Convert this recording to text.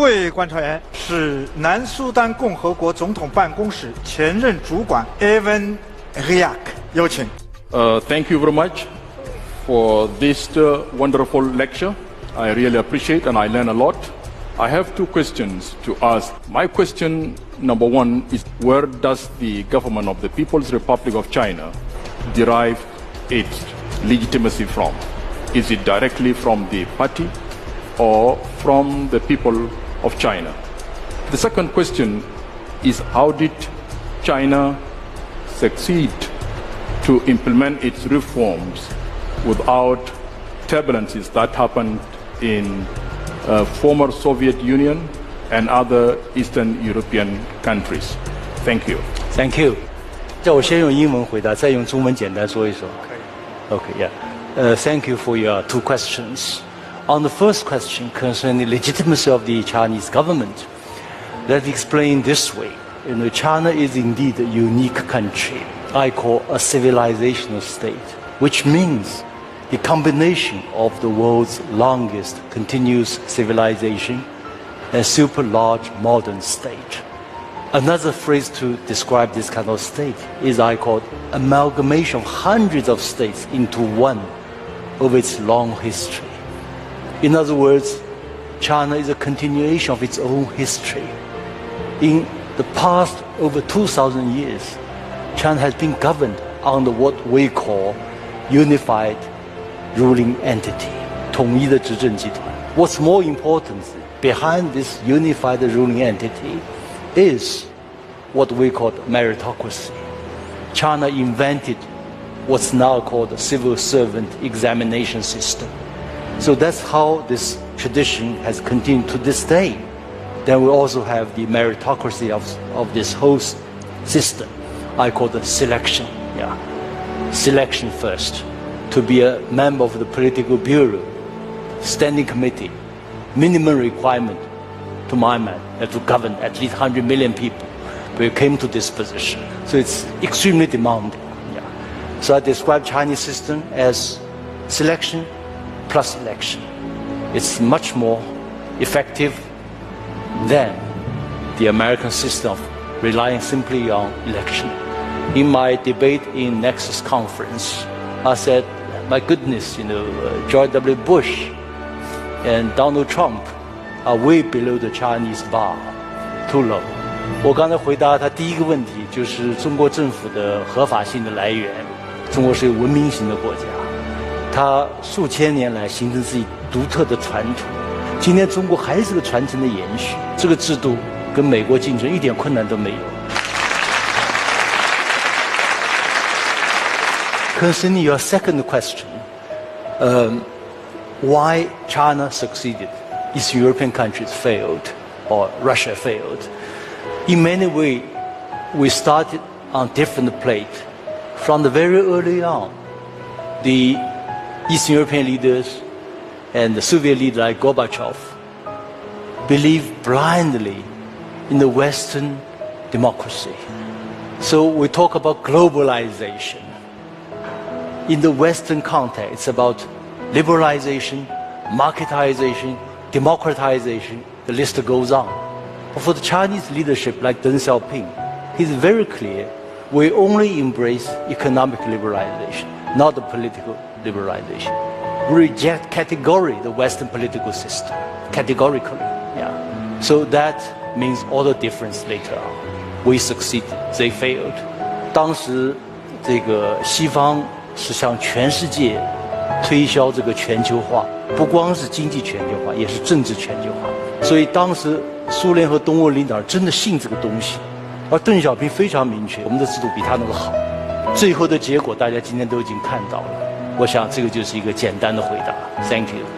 位观察员是南苏丹共和国总统办公室前任主管 EVEREST， 有请。Thank you very much for this wonderful lecture. I really appreciate and I learn a lot. I have two questions to ask. My question number one is, where does the government of the People's Republic of China derive its legitimacy from? Is it directly from the party or from the people of China? The second question is, how did China succeed to implement its reforms without turbulences that happened in former Soviet Union and other Eastern European countries? Thank you. Thank you. 叫我先用英文回答，再用中文简单说一说。Okay, yeah. Thank you for your two questions. On the first question concerning the legitimacy of the Chinese government, let me explain this way. China is indeed a unique country. I call a civilizational state, which means the combination of the world's longest continuous civilization and super large modern state. Another phrase to describe this kind of state is I call amalgamation of hundreds of states into one over its long history. In other words, China is a continuation of its own history. In the past over 2,000 years, China has been governed under what we call unified ruling entity, 统一的执政集团. What's more important, behind this unified ruling entity is what we call meritocracy. China invented what's now called the civil servant examination system. So that's how this tradition has continued to this day. Then we also have the meritocracy of this whole system. I call it selection. Yeah, selection first. To be a member of the political bureau, standing committee, minimum requirement, to my mind, to govern at least 100 million people. We came to this position. So it's extremely demanding. Yeah. So I describe Chinese system as selection plus election. It's much more effective than the American system of relying simply on election. In my debate in Nexus Conference, I said, my goodness, George W. Bush and Donald Trump are way below the Chinese bar, too low. 我刚才回答他第一个问题，就是中国政府的合法性的来源。中国是一个文明型的国家，它数千年来形成自己独特的传统。今天中国还是个传承的延续，这个制度跟美国竞争一点困难都没有。Concerning your second question, why China succeeded, Eastern European countries failed, or Russia failed. In many ways, we started on different plate. From the very early on, the Eastern European leaders and the Soviet leader like Gorbachev believed blindly in the Western democracy. So we talk about globalization. In the Western context, it's about liberalization, marketization, democratization, the list goes on. But for the Chinese leadership like Deng Xiaoping, he's very clear, we only embrace economic liberalization, not the political liberalization. We reject categorically the Western political system, categorically. Yeah. So that means all the difference later on. We succeeded, they failed. 当时这个西方是向全世界推销这个全球化，不光是经济全球化，也是政治全球化。所以当时苏联和东欧领导人真的信这个东西，而邓小平非常明确，我们的制度比他那个好。最后的结果大家今天都已经看到了，我想这个就是一个简单的回答。Thank you.